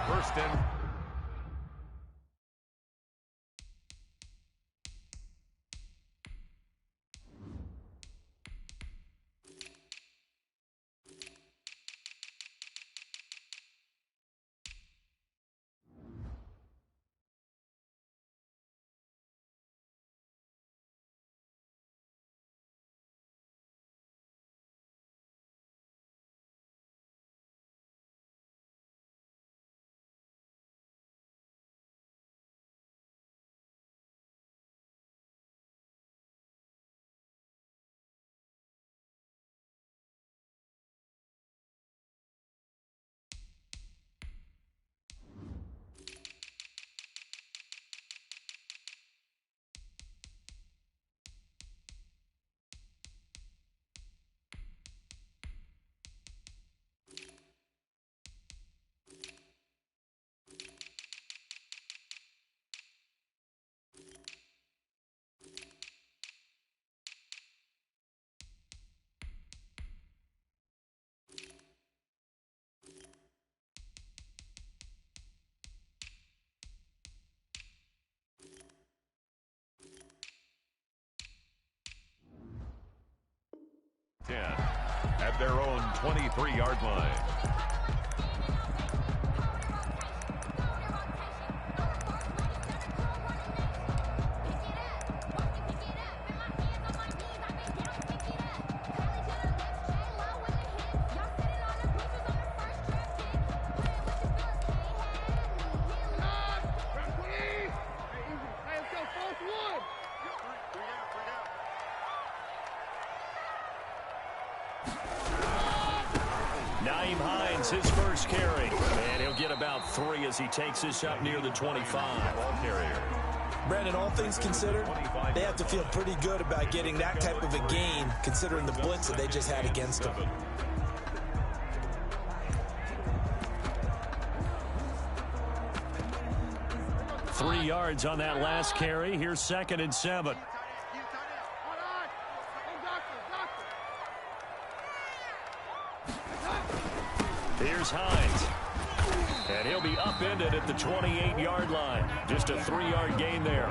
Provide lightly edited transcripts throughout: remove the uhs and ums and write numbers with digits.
First and at their own 23-yard line. Nyheim Hines, his first carry. And he'll get about 3 as he takes this up near the 25. Ball carrier. Brandon, all things considered, they have to feel pretty good about getting that type of a gain, considering the blitz that they just had against them. Three yards on that last carry. Here's 2nd and 7. Here's Hines. And he'll be upended at the 28-yard line. Just a 3-yard gain there.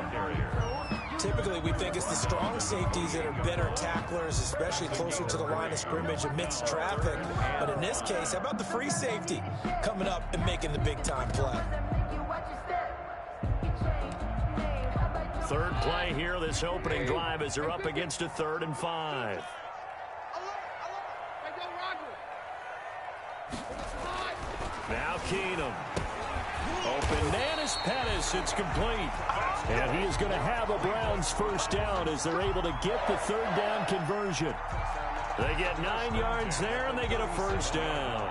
Typically, we think it's the strong safeties that are better tacklers, especially closer to the line of scrimmage amidst traffic. But in this case, how about the free safety coming up and making the big-time play? Third play here, this opening drive, as they're up against a 3rd and 5. Now Keenum. Open Bananas Pettis. It's complete. And he is going to have a Browns first down as they're able to get the 3rd down conversion. They get 9 yards there, and they get a first down.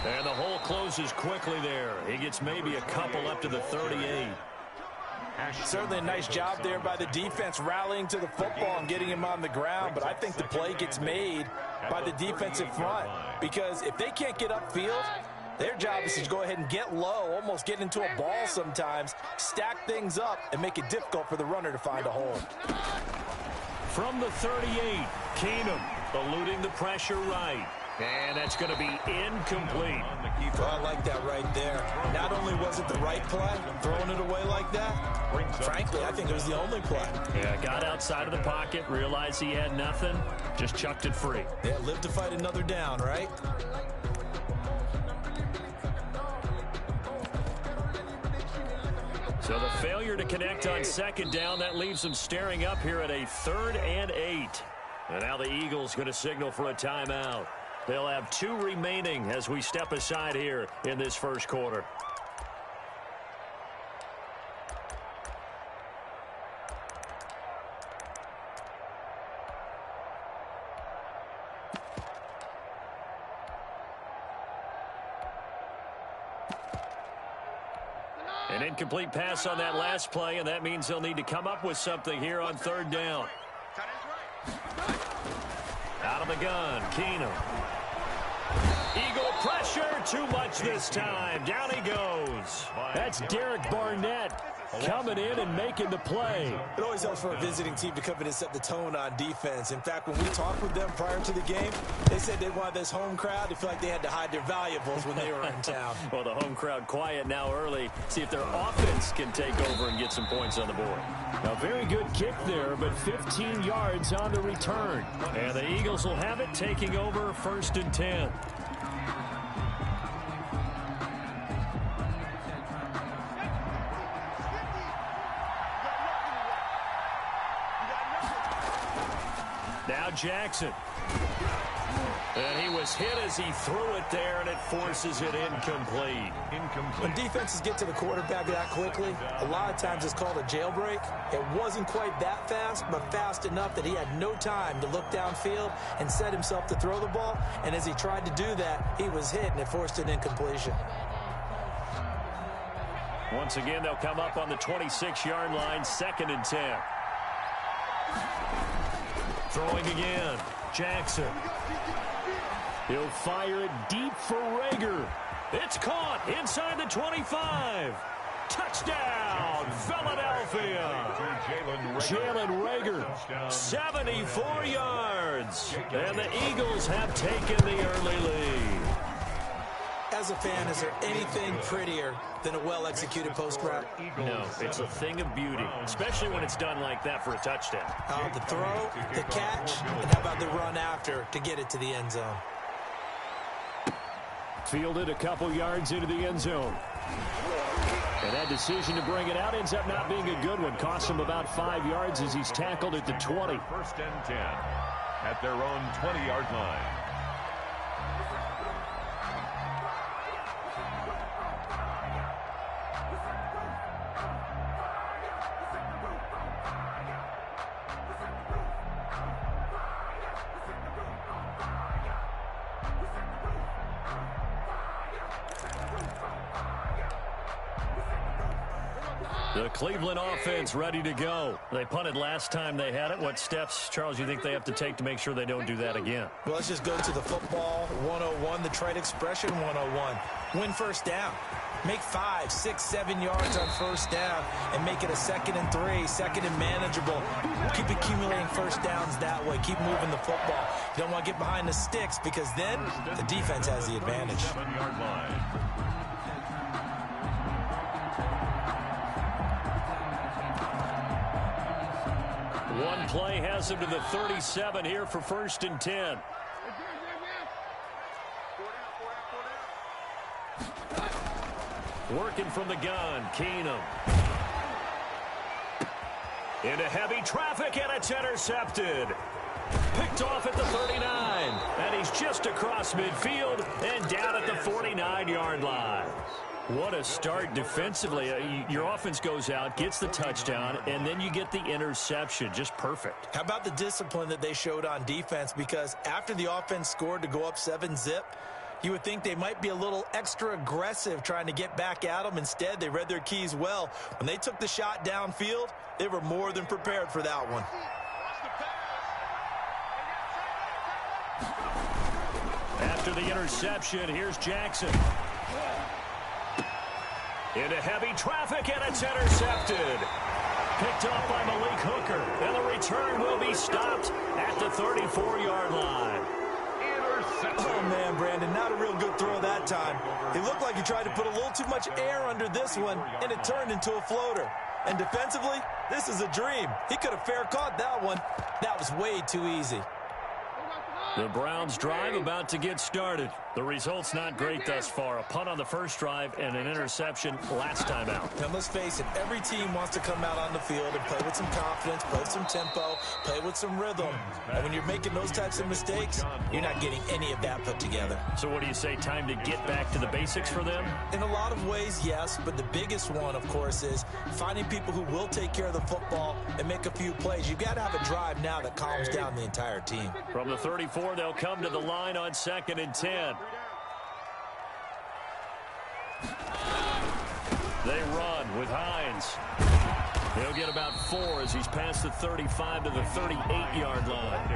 And the hole closes quickly there. He gets maybe a couple up to the 38. Certainly a nice job there by the defense rallying to the football and getting him on the ground, but I think the play gets made by the defensive front because if they can't get upfield, their job is to go ahead and get low, almost get into a ball sometimes, stack things up, and make it difficult for the runner to find a hole. From the 38, Keenum eluding the pressure right. And that's going to be incomplete. Well, I like that right there. Not only was it the right play, throwing it away like that, frankly, I think it was the only play. Yeah, got outside of the pocket, realized he had nothing, just chucked it free. Yeah, live to fight another down, right? So the failure to connect on 2nd down, that leaves them staring up here at a 3rd and 8. And now the Eagles going to signal for a timeout. They'll have 2 remaining as we step aside here in this first quarter. An incomplete pass on that last play, and that means they'll need to come up with something here on 3rd down. Out of the gun, Keenum. Eagle pressure. pressure. Too much this time. Down he goes. That's Derek Barnett coming in and making the play. It always helps for a visiting team to come in and set the tone on defense. In fact, when we talked with them prior to the game, they said they wanted this home crowd to feel like they had to hide their valuables when they were in town. Well, the home crowd quiet now early. See if their offense can take over and get some points on the board. A very good kick there, but 15 yards on the return. And the Eagles will have it, taking over 1st and 10. Now Jackson. And he was hit as he threw it there, and it forces it incomplete. When defenses get to the quarterback that quickly, a lot of times it's called a jailbreak. It wasn't quite that fast, but fast enough that he had no time to look downfield and set himself to throw the ball. And as he tried to do that, he was hit, and it forced an incompletion. Once again, they'll come up on the 26-yard line, 2nd and 10. Throwing again. Jackson. He'll fire it deep for Reagor. It's caught inside the 25. Touchdown, Philadelphia. Jalen Reagor, 74 yards. And the Eagles have taken the early lead. As a fan, is there anything prettier than a well-executed post route? No, it's a thing of beauty, especially when it's done like that for a touchdown. The throw, the catch, and how about the run after to get it to the end zone? Fielded a couple yards into the end zone. And that decision to bring it out ends up not being a good one. Cost him about 5 yards as he's tackled at the 20. 1st and 10 at their own 20-yard line. The Cleveland offense ready to go. They punted last time they had it. What steps, Charles, you think they have to take to make sure they don't do that again? Well, let's just go to the football 101, the trade expression 101. Win first down. Make 5, 6, 7 yards on first down and make it a 2nd and 3, 2nd and manageable. Keep accumulating first downs that way. Keep moving the football. You don't want to get behind the sticks because then the defense has the advantage. 7-yard line. One play has him to the 37 here for 1st and 10. Working from the gun, Keenum. Into heavy traffic, and it's intercepted. Picked off at the 39, and he's just across midfield and down at the 49-yard line. What a start defensively. Your offense goes out, gets the touchdown, and then you get the interception. Just perfect. How about the discipline that they showed on defense? Because after the offense scored to go up 7-zip, you would think they might be a little extra aggressive trying to get back at them. Instead, they read their keys well. When they took the shot downfield, they were more than prepared for that one. After the interception, here's Jackson. Into heavy traffic, and it's intercepted. Picked off by Malik Hooker, and the return will be stopped at the 34-yard line. Oh, man, Brandon, not a real good throw that time. It looked like he tried to put a little too much air under this one, and it turned into a floater. And defensively, this is a dream. He could have fair caught that one. That was way too easy. The Browns drive about to get started. The result's not great thus far. A punt on the first drive and an interception last time out. Now, let's face it, every team wants to come out on the field and play with some confidence, play with some tempo, play with some rhythm. And when you're making those types of mistakes, you're not getting any of that put together. So what do you say, time to get back to the basics for them? In a lot of ways, yes, but the biggest one, of course, is finding people who will take care of the football and make a few plays. You've got to have a drive now that calms down the entire team. From the 34, they'll come to the line on 2nd and 10. They run with Hines. He'll get about 4 as he's past the 35 to the 38-yard line.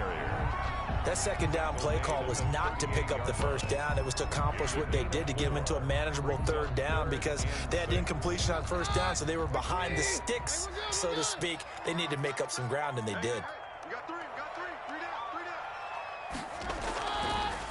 That second down play call was not to pick up the first down. It was to accomplish what they did to get them into a manageable third down because they had incompletion on first down, so they were behind the sticks, so to speak. They needed to make up some ground, and they did.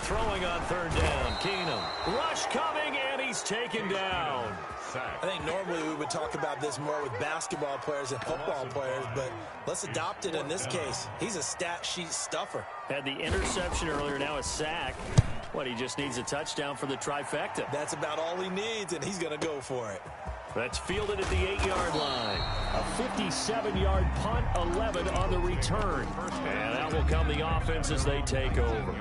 Throwing on third down, Keenum. Rush coming, and he's taken down. I think normally we would talk about this more with basketball players and football players, but let's adopt it in this case. He's a stat sheet stuffer. Had the interception earlier, now a sack. What, he just needs a touchdown for the trifecta. That's about all he needs, and he's going to go for it. That's fielded at the 8-yard line. A 57-yard punt, 11 on the return. And that will come the offense as they take over.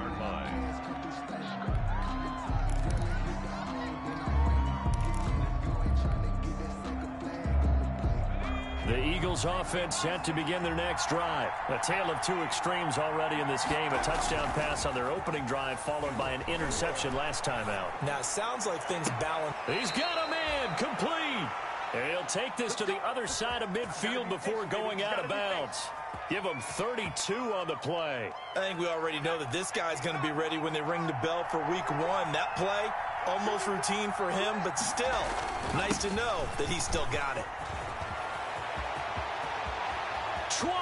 The Eagles offense set to begin their next drive. A tale of two extremes already in this game. A touchdown pass on their opening drive followed by an interception last time out. Now, it sounds like things balance. He's got a man complete. And he'll take this to the other side of midfield before going out of bounds. Give him 32 on the play. I think we already know that this guy's going to be ready when they ring the bell for week 1. That play, almost routine for him, but still, nice to know that he's still got it. 20.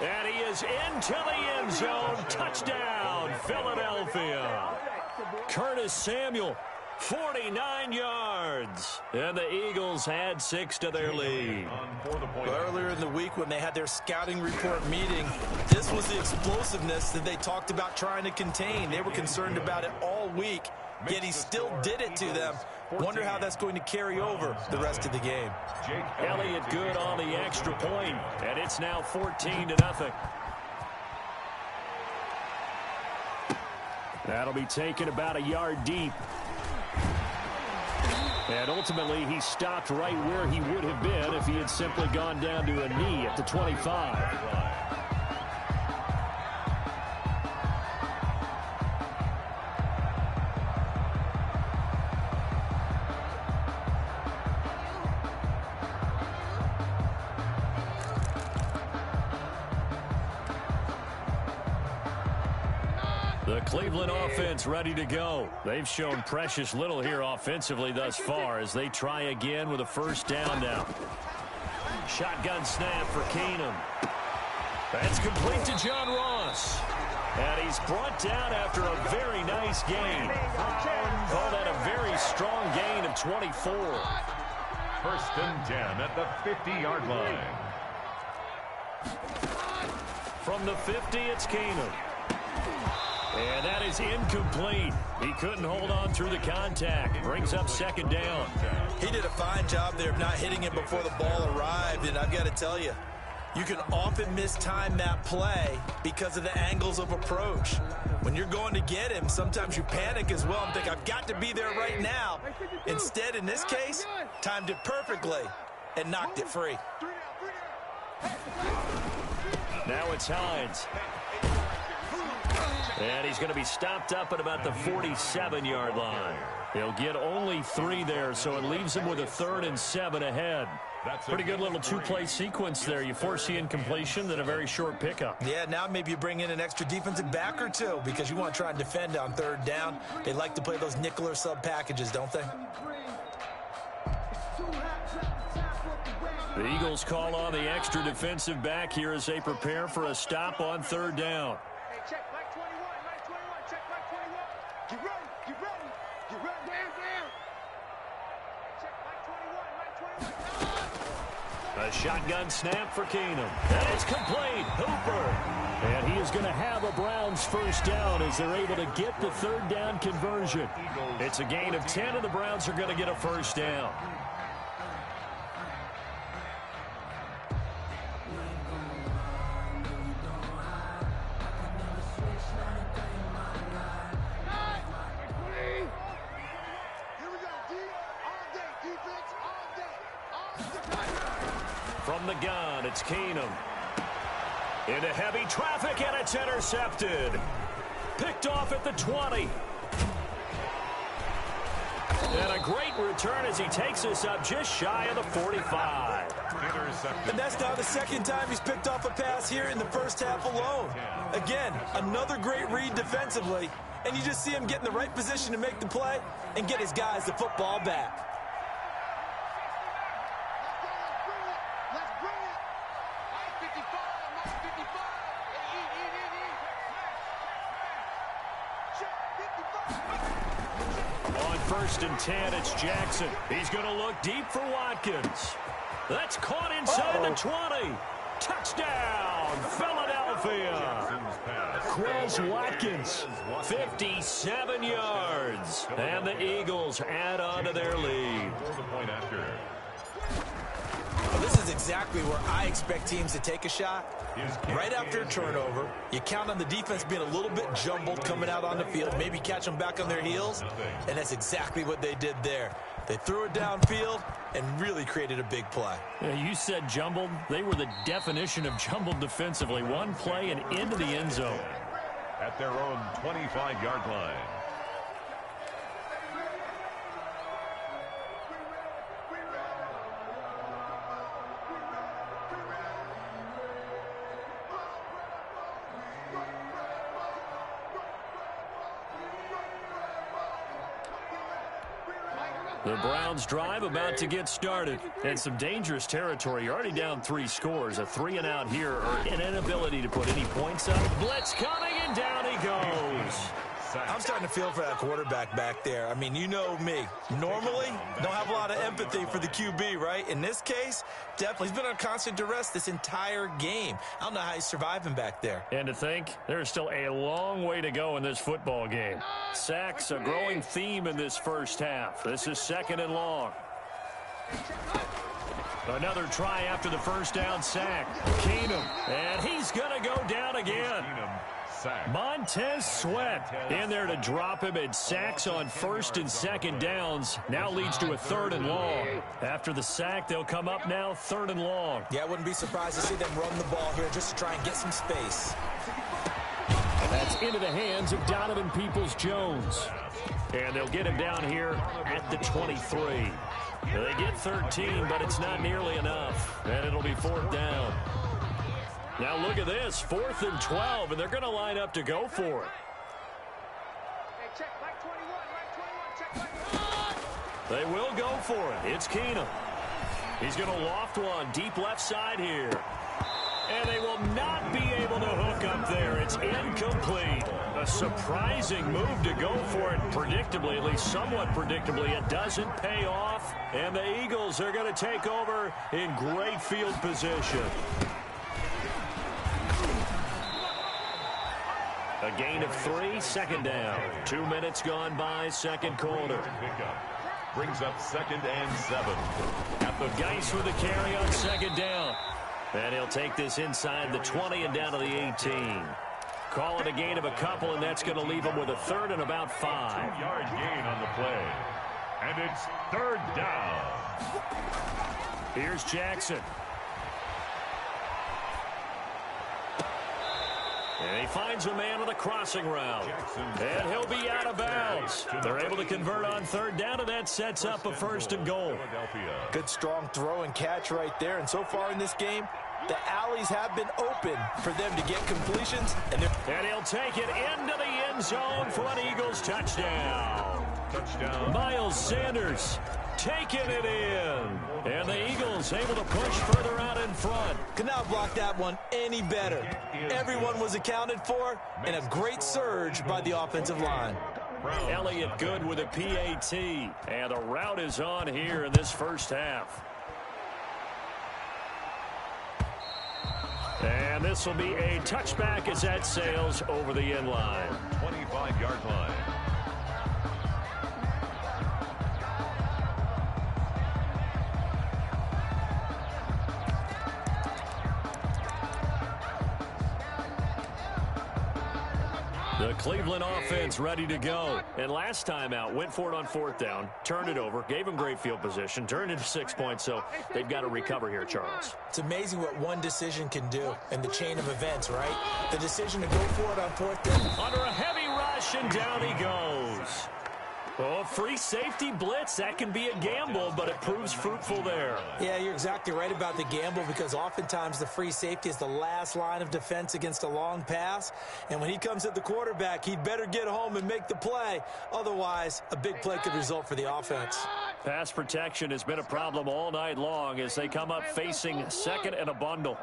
And he is into the end zone. Touchdown, Philadelphia. Curtis Samuel, 49 yards. And the Eagles add 6 to their lead. Earlier in the week when they had their scouting report meeting, this was the explosiveness that they talked about trying to contain. They were concerned about it all week, yet he still did it to them. Wonder how that's going to carry over the rest of the game. Elliott good on the extra point, and it's now 14-0. That'll be taken about a yard deep. And ultimately, he stopped right where he would have been if he had simply gone down to a knee at the 25. The Cleveland offense ready to go. They've shown precious little here offensively thus far as they try again with a first down now. Shotgun snap for Keenum. That's complete to John Ross. And he's brought down after a very nice gain. Call that a very strong gain of 24. First and 10 at the 50-yard line. From the 50, it's Keenum. And that is incomplete. He couldn't hold on through the contact. Brings up second down. He did a fine job there of not hitting it before the ball arrived, and I've got to tell you, you can often mistime that play because of the angles of approach. When you're going to get him, sometimes you panic as well and think, I've got to be there right now. Instead, in this case, timed it perfectly and knocked it free. Now it's Hines. And he's going to be stopped up at about the 47-yard line. He'll get only 3 there, so it leaves him with a 3rd and 7 ahead. Pretty good little two-play sequence there. You force the incompletion, then a very short pickup. Yeah, now maybe you bring in an extra defensive back or two because you want to try and defend on 3rd down. They like to play those nickel or sub packages, don't they? The Eagles call on the extra defensive back here as they prepare for a stop on 3rd down. A shotgun snap for Keenum. And it's complete. Hooper. And he is going to have a Browns first down as they're able to get the 3rd down conversion. It's a gain of 10, and the Browns are going to get a first down. From the gun, it's Keenum. Into heavy traffic, and it's intercepted. Picked off at the 20. And a great return as he takes us up just shy of the 45. And that's now the second time he's picked off a pass here in the first half alone. Again, another great read defensively, and you just see him get in the right position to make the play and get his guys the football back. On 1st and 10, it's Jackson. He's going to look deep for Watkins. That's caught inside the 20. Touchdown, Philadelphia. Quez Watkins, 57 yards. And the Eagles add on to their lead. Well, this is exactly where I expect teams to take a shot. Right after a turnover, you count on the defense being a little bit jumbled coming out on the field, maybe catch them back on their heels, and that's exactly what they did there. They threw it downfield and really created a big play. Yeah, you said jumbled. They were the definition of jumbled defensively. One play and into the end zone. At their own 25-yard line. The Browns drive about to get started. And some dangerous territory. You're already down 3 scores. A 3-and-out here, or an inability to put any points up. Blitz coming, and down he goes. I'm starting to feel for that quarterback back there. I mean, you know me. Normally, don't have a lot of empathy for the QB, right? In this case, definitely. He's been on constant duress this entire game. I don't know how he's surviving back there. And to think, there's still a long way to go in this football game. Sacks, a growing theme in this first half. This is 2nd and long. Another try after the first down sack. Keenum, and he's going to go down again. Montez Sweat in there to drop him, and sacks on 1st and 2nd downs now leads to a 3rd and long. After the sack, they'll come up now 3rd and long. Yeah, I wouldn't be surprised to see them run the ball here just to try and get some space. That's into the hands of Donovan Peoples-Jones. And they'll get him down here at the 23. They get 13, but it's not nearly enough. And it'll be 4th down. Now look at this, 4th and 12, and they're going to line up to go for it. They will go for it. It's Keenum. He's going to loft one deep left side here. And they will not be able to hook up there. It's incomplete. A surprising move to go for it. Predictably, at least somewhat predictably, it doesn't pay off. And the Eagles are going to take over in great field position. A gain of 3, 2nd down. 2 minutes gone by, 2nd quarter. Brings up 2nd and 7. At the Geis with the carry on 2nd down. And he'll take this inside the 20 and down to the 18. Call it a gain of a couple, and that's going to leave him with a 3rd and about 5. 2-yard gain on the play. And it's 3rd down. Here's Jackson. And he finds a man on the crossing route. And he'll be out of bounds. They're able to convert on 3rd down, and that sets up a 1st and goal. Good strong throw and catch right there. And so far in this game, the alleys have been open for them to get completions. And he'll take it into the end zone for an Eagles touchdown. Miles Sanders taking it in. And the Eagles able to push further out in front. Could not block that one any better. Everyone was accounted for, and a great surge by the offensive line. Elliott good with a PAT. And the route is on here in this first half. And this will be a touchback as that sails over the end line. 25-yard line. The Cleveland offense ready to go. And last time out, went for it on 4th down, turned it over, gave them great field position, turned into 6 points, so they've got to recover here, Charles. It's amazing what one decision can do in the chain of events, right? The decision to go for it on 4th down. Under a heavy rush, and down he goes. Oh, free safety blitz. That can be a gamble, but it proves fruitful there. Yeah, you're exactly right about the gamble because oftentimes the free safety is the last line of defense against a long pass. And when he comes at the quarterback, he'd better get home and make the play. Otherwise, a big play could result for the offense. Pass protection has been a problem all night long as they come up facing second and a bundle.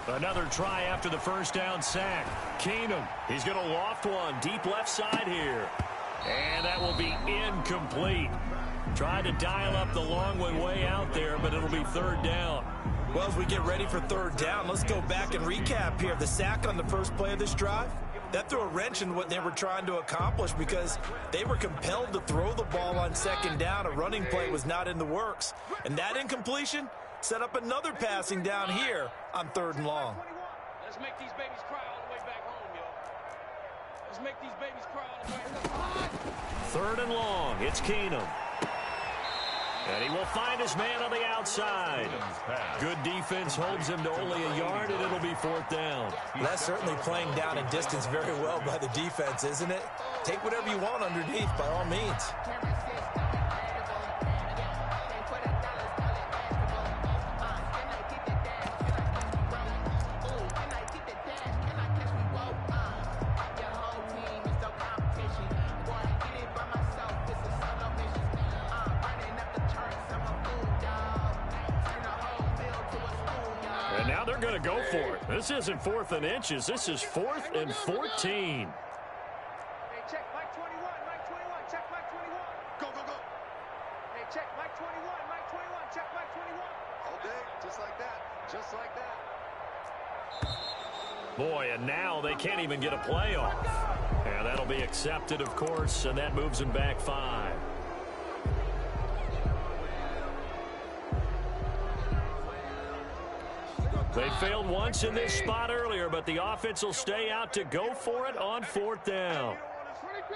Another try after the first down sack. Keenum, he's going to loft one deep left side here. And that will be incomplete. Tried to dial up the long way out there, but it'll be third down. Well, as we get ready for third down, let's go back and recap here. The sack on the first play of this drive, that threw a wrench in what they were trying to accomplish because they were compelled to throw the ball on second down. A running play was not in the works. And that incompletion set up another passing down here on third and long. Let's make these babies cry all the way back home, yo. Let's make these babies cry all the way back home. Third and long. It's Keenum. And he will find his man on the outside. Good defense holds him to only a yard, and it'll be fourth down. That's certainly playing down in distance very well by the defense, isn't it? Take whatever you want underneath, by all means. And now they're going to go for it. This isn't fourth and inches. This is 4th and 14. Hey, check Mike 21, Mike 21, check Mike 21. Go, go, go. Hey, check Mike 21, Mike 21, check Mike 21. All day, just like that, just like that. Boy, and now they can't even get a play off. And that'll be accepted, of course, and that moves them back 5. They failed once in this spot earlier, but the offense will stay out to go for it on fourth down. 22.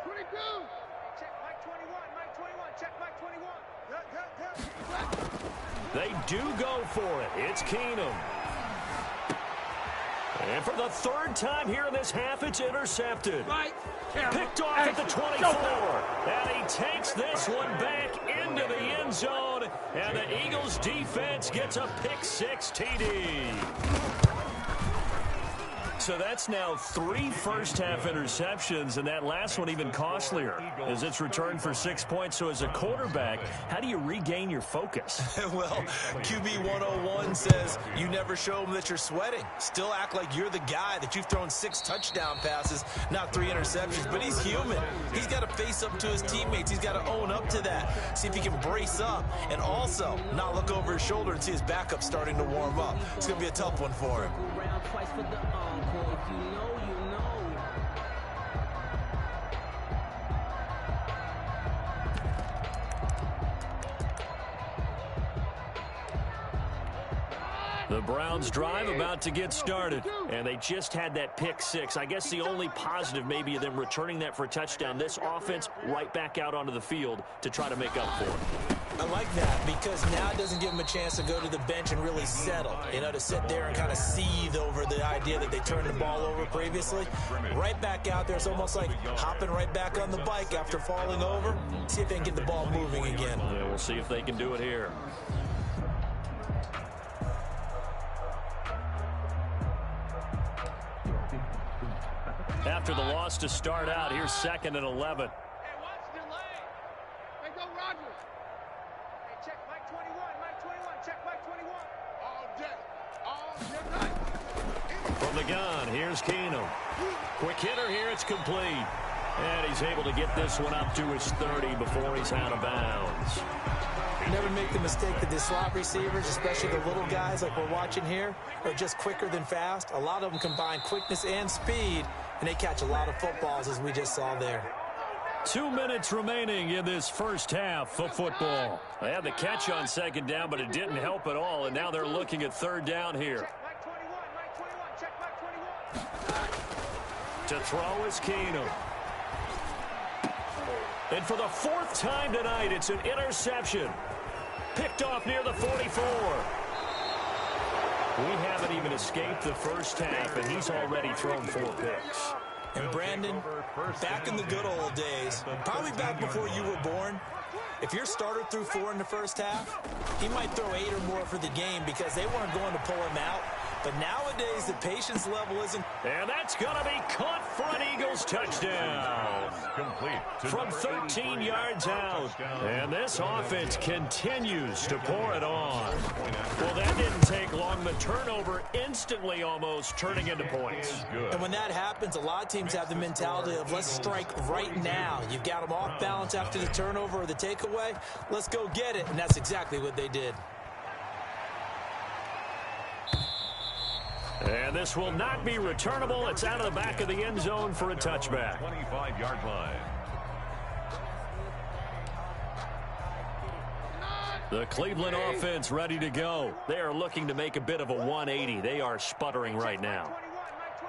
22. Check Mike 21, Mike 21, check Mike 21. They do go for it. It's Keenum. And for the third time here in this half, it's intercepted. Picked off at the 24. And he takes this one back into the end zone. And the Eagles defense gets a pick-6 TD. So that's now 3 first-half interceptions, and that last one even costlier as it's returned for 6 points. So as a quarterback, how do you regain your focus? Well, QB 101 says you never show them that you're sweating. Still act like you're the guy, that you've thrown 6 touchdown passes, not 3 interceptions. But he's human. He's got to face up to his teammates. He's got to own up to that. See if he can brace up and also not look over his shoulder and see his backup starting to warm up. It's going to be a tough one for him. The Browns drive about to get started, and they just had that pick-6. I guess the only positive maybe of them returning that for a touchdown. This offense right back out onto the field to try to make up for it. I like that because now it doesn't give them a chance to go to the bench and really settle, to sit there and kind of seethe over the idea that they turned the ball over previously. Right back out there, it's almost like hopping right back on the bike after falling over. See if they can get the ball moving again. Yeah, we'll see if they can do it here. After the loss to start out, here's 2nd and 11. Hey, watch delay. Hey, go Rodgers. Hey, check Mike 21, Mike 21, check Mike 21. All day night. From the gun, here's Keenum. Quick hitter here, it's complete. And he's able to get this one up to his 30 before he's out of bounds. Never make the mistake that the slot receivers, especially the little guys like we're watching here, are just quicker than fast. A lot of them combine quickness and speed, and they catch a lot of footballs, as we just saw there. 2 minutes remaining in this first half of football. They had the catch on second down, but it didn't help at all, and now they're looking at third down here. Mike 21, Mike 21, check Mike 21. To throw is Keenum. And for the 4th time tonight, it's an interception. Picked off near the 44. We haven't even escaped the first half, and he's already thrown 4 picks. And Brandon, Back in the good old days, probably back before you were born, if your starter threw 4 in the first half, he might throw 8 or more for the game because they weren't going to pull him out. But nowadays, the patience level isn't. And that's going to be caught for an Eagles touchdown. Complete From 13 yards out. And this offense continues to pour it on. Well, that didn't take long. The turnover instantly almost turning into points. And when that happens, a lot of teams have the mentality of let's strike right now. You've got them off balance after the turnover or the takeaway. Let's go get it. And that's exactly what they did. And this will not be returnable. It's out of the back of the end zone for a touchback. 25-yard line. The Cleveland offense ready to go. They are looking to make a bit of a 180. They are sputtering right now.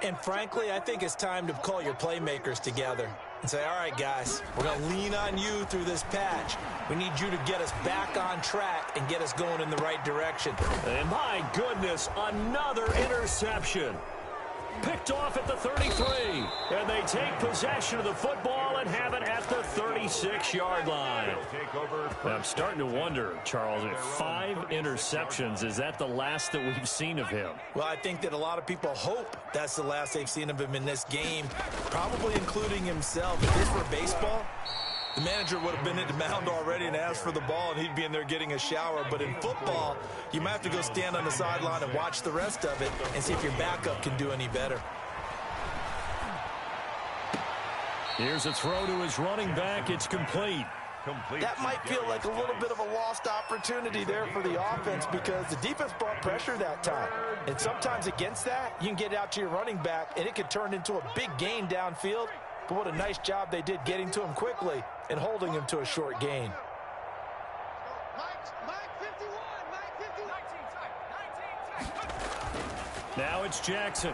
And frankly, I think it's time to call your playmakers together and say, all right, guys, we're going to lean on you through this patch. We need you to get us back on track and get us going in the right direction. And my goodness, another interception. Picked off at the 33. And they take possession of the football and have it at the 36-yard line. I'm starting to wonder, Charles, if 5 interceptions, is that the last that we've seen of him? Well, I think that a lot of people hope that's the last they've seen of him in this game, probably including himself. If this were baseball, the manager would have been at the mound already and asked for the ball, and he'd be in there getting a shower. But in football, you might have to go stand on the sideline and watch the rest of it and see if your backup can do any better. Here's a throw to his running back. It's complete. That might feel like a little bit of a lost opportunity there for the offense because the defense brought pressure that time. And sometimes against that, you can get out to your running back, and it could turn into a big gain downfield. But what a nice job they did getting to him quickly and holding him to a short gain. Now it's Jackson.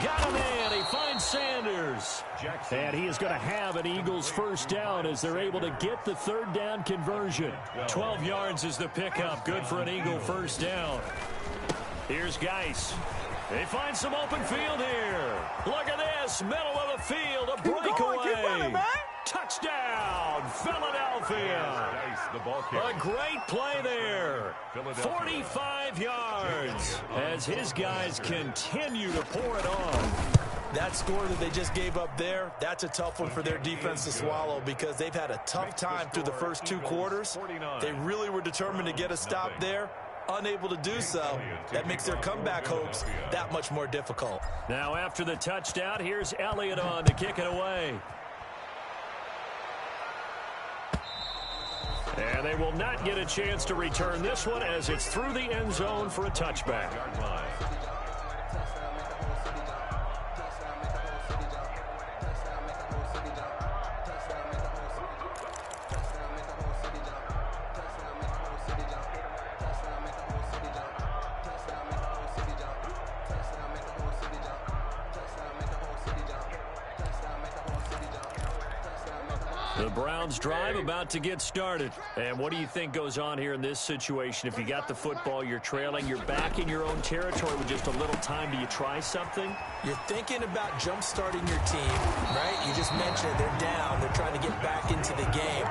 Got him in. He finds Sanders. And he is going to have an Eagles first down as they're able to get the third down conversion. 12 yards is the pickup. Good for an Eagle first down. Here's Geis. They find some open field here. Look at this. Middle of the field. A breakaway. Touchdown, Philadelphia. A great play there. 45 yards as his guys continue to pour it on. That score that they just gave up there, that's a tough one for their defense to swallow because they've had a tough time through the first 2 quarters. They really were determined to get a stop there. Unable to do so, that makes their comeback hopes that much more difficult. Now after the touchdown, here's Elliott on to kick it away. And they will not get a chance to return this one as it's through the end zone for a touchback. The Browns drive about to get started. And what do you think goes on here in this situation? If you got the football, you're trailing, you're back in your own territory with just a little time. Do you try something? You're thinking about jump-starting your team, right? You just mentioned it. They're down. They're trying to get back into the game.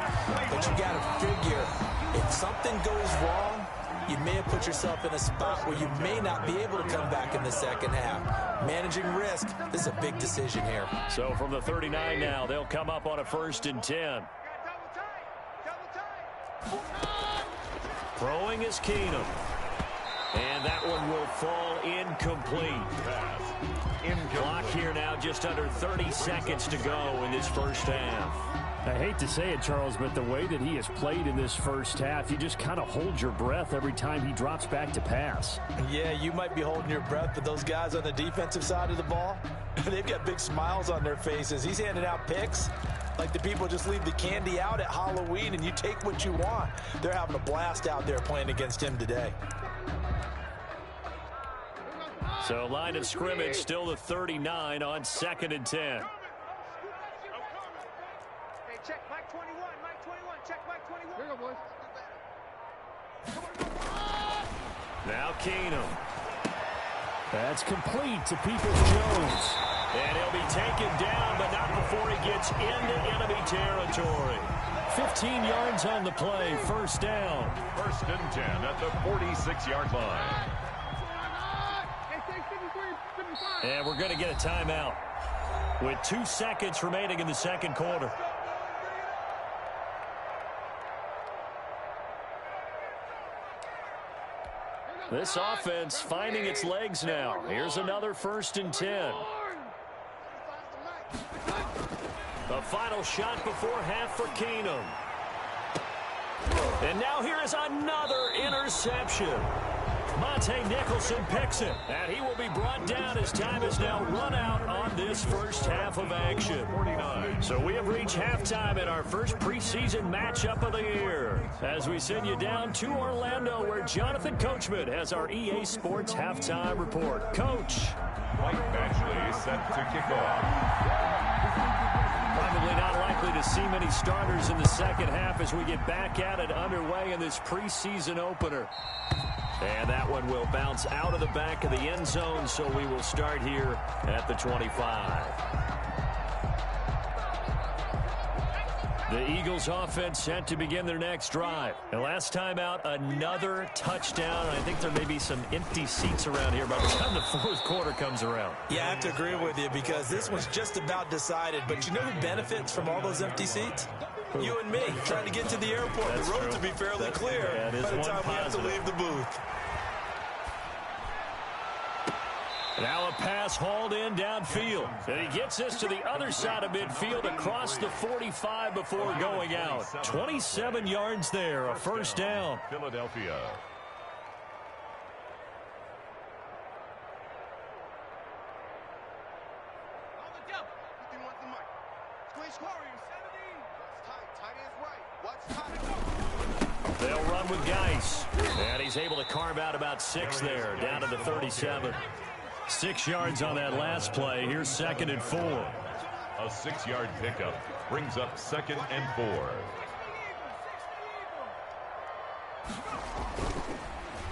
But you got to figure, if something goes wrong, you may have put yourself in a spot where you may not be able to come back in the second half. Managing risk, this is a big decision here. So from the 39 now, they'll come up on a 1st and 10. Throwing is Keenum. And that one will fall incomplete. Clock here now, just under 30 seconds to go in this first half. I hate to say it, Charles, but the way that he has played in this first half, you just kind of hold your breath every time he drops back to pass. Yeah, you might be holding your breath, but those guys on the defensive side of the ball, they've got big smiles on their faces. He's handing out picks like the people just leave the candy out at Halloween and you take what you want. They're having a blast out there playing against him today. So line of scrimmage still the 39 on 2nd and 10. Check Mike 21, Mike 21, check Mike 21. Here you go, boys. Now Keenum. That's complete to Peoples-Jones. And he'll be taken down, but not before he gets into enemy territory. 15 yards on the play, first down. 1st and 10 at the 46-yard line. And we're going to get a timeout with 2 seconds remaining in the second quarter. This offense finding its legs now. Here's another 1st and 10. The final shot before half for Keenum. And now here is another interception. Monte Nicholson picks it, and he will be brought down as time is now run out on this first half of action. So we have reached halftime in our first preseason matchup of the year as we send you down to Orlando where Jonathan Coachman has our EA Sports halftime report. Coach. Mike Badgley set to kick off. Probably not likely to see many starters in the second half as we get back at it underway in this preseason opener. And that one will bounce out of the back of the end zone, so we will start here at the 25. The Eagles offense set to begin their next drive. And last time out, another touchdown. I think there may be some empty seats around here by the time the fourth quarter comes around. Yeah, I have to agree with you because this one's just about decided. But you know who benefits from all those empty seats? You and me, trying to get to the airport. That's the road true. to be fairly clear by the time we have to leave the booth. Now a pass hauled in downfield. And he gets this to the other side of midfield across the 45 before going out. 27 yards there, a first down. Philadelphia. They'll run with Geis. And he's able to carve out about 6 there, down to the 37. 6 yards on that last play. Here's 2nd and 4. A 6-yard pickup brings up 2nd and 4.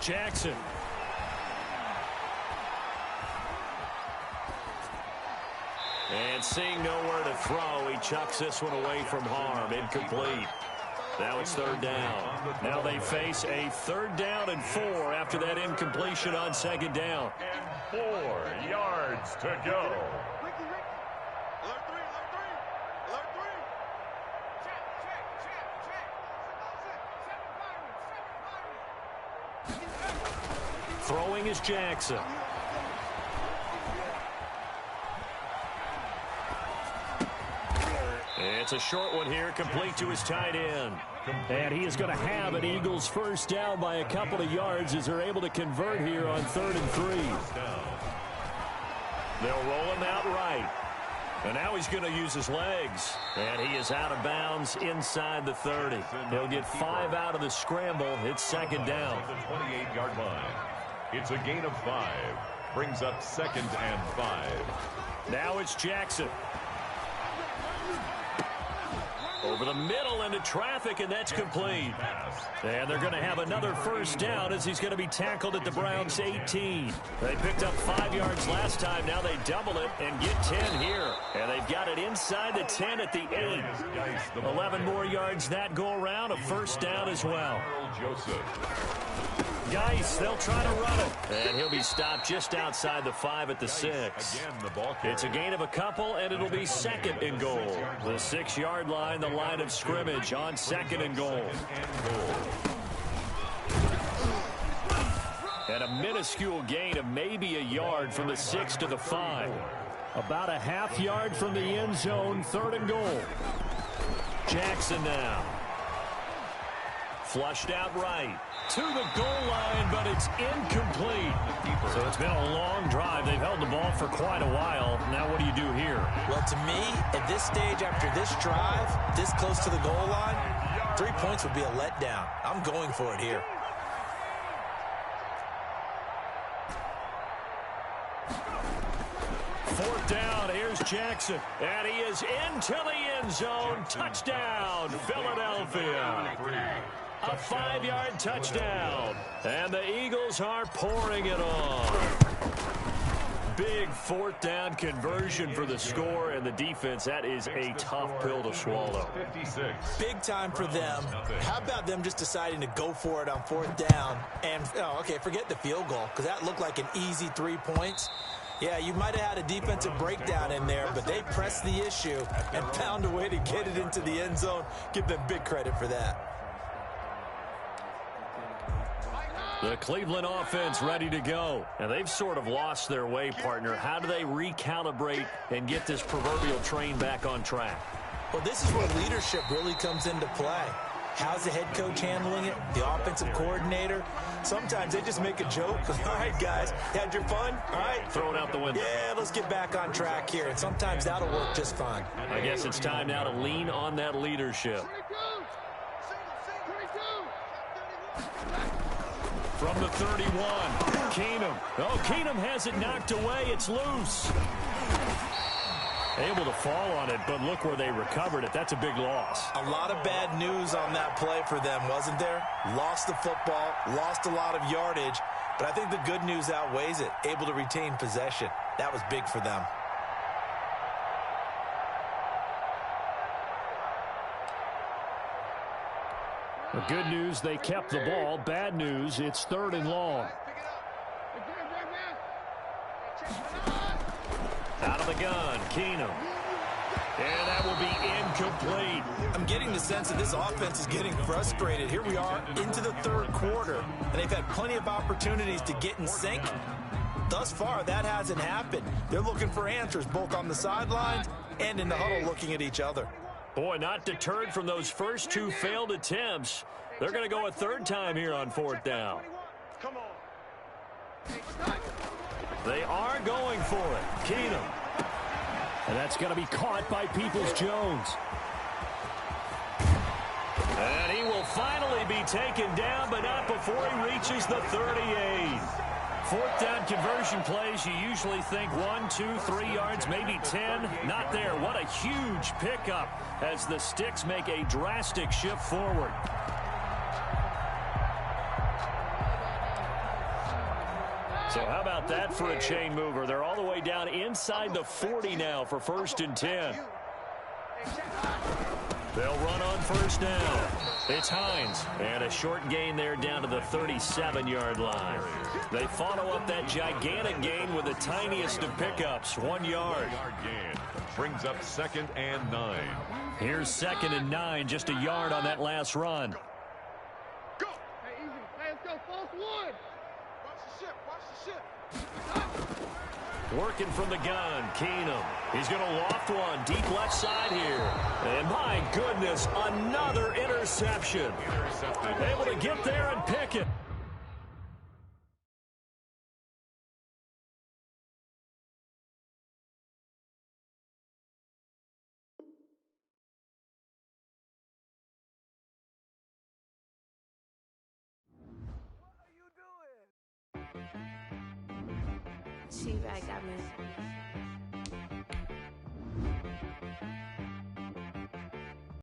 Jackson. And seeing nowhere to throw, he chucks this one away from harm. Incomplete. Now it's 3rd down. Now they face a 3rd down and 4 after that incompletion on 2nd down. And 4 yards to go. Throwing is Jackson. It's a short one here, complete to his tight end. And he is going to have an Eagles first down by a couple of yards as they're able to convert here on 3rd and 3. They'll roll him out right. And now he's going to use his legs. And he is out of bounds inside the 30. He'll get 5 out of the scramble. It's 2nd down. The 28-yard line. It's a gain of 5. Brings up 2nd and 5. Now it's Jackson. Over the middle into traffic, and that's complete. And they're going to have another first down as he's going to be tackled at the Browns' 18. They picked up 5 yards last time. Now they double it and get 10 here. And they've got it inside the 10 at the 8. 11 more yards that go around. A first down as well. Geis, they'll try to run it. And he'll be stopped just outside the 5 at the 6. It's a gain of a couple, and it'll be 2nd and goal. The 6-yard line, the line of scrimmage on 2nd and goal. And a minuscule gain of maybe a yard from the 6 to the 5. About a half yard from the end zone, 3rd and goal. Jackson now. Flushed out right. To the goal line, but it's incomplete. So it's been a long drive. They've held the ball for quite a while. Now what do you do here? Well, to me, at this stage after this drive, this close to the goal line, 3 points would be a letdown. I'm going for it here. Fourth down, here's Jackson. And he is into the end zone. Touchdown, Philadelphia. A 5-yard touchdown. And the Eagles are pouring it on. big fourth down conversion for the score, and the defense, that is a tough pill to swallow. 56. Big time for them. How about them just deciding to go for it on fourth down? And, okay, forget the field goal, because that looked like an easy 3 points. Yeah, you might have had a defensive breakdown in there, but they pressed the issue and found a way to get it into the end zone. Give them big credit for that. The Cleveland offense ready to go. And they've sort of lost their way, partner. How do they recalibrate and get this proverbial train back on track? Well, this is where leadership really comes into play. How's the head coach handling it? The offensive coordinator? Sometimes they just make a joke. All right, guys, had your fun? All right. Throw it out the window. Yeah, let's get back on track here. And sometimes that'll work just fine. I guess it's time now to lean on that leadership. From the 31, Keenum. Oh, Keenum has it knocked away. It's loose. Able to fall on it, but look where they recovered it. That's a big loss. A lot of bad news on that play for them, wasn't there? Lost the football, lost a lot of yardage, but I think the good news outweighs it. Able to retain possession. That was big for them. The good news, they kept the ball. Bad news, it's 3rd and long. Out of the gun, Keenum. And that will be incomplete. I'm getting the sense that this offense is getting frustrated. Here we are into the 3rd quarter, and they've had plenty of opportunities to get in sync. Thus far, that hasn't happened. They're looking for answers both on the sidelines and in the huddle looking at each other. Boy, not deterred from those first 2 failed attempts. They're going to go a 3rd time here on 4th down. Come on. They are going for it. Keenum. And that's going to be caught by Peoples-Jones. And he will finally be taken down, but not before he reaches the 38. 4th down conversion plays, you usually think 1, 2, 3 yards, maybe 10. Not there. What a huge pickup as the Sticks make a drastic shift forward. So how about that for a chain mover? They're all the way down inside the 40 now for 1st and 10. They'll run on 1st down. It's Hines. And a short gain there down to the 37-yard line. They follow up that gigantic gain with the tiniest of pickups, 1 yard. Gain brings up 2nd and 9. Here's 2nd and 9, just a yard on that last run. Go. Hey, easy. Hey, let's go. False one. Watch the ship. Watch the ship. Working from the gun, Keenum. He's going to loft one deep left side here. And my goodness, another interception. Able to get there and pick it. Teabag got me.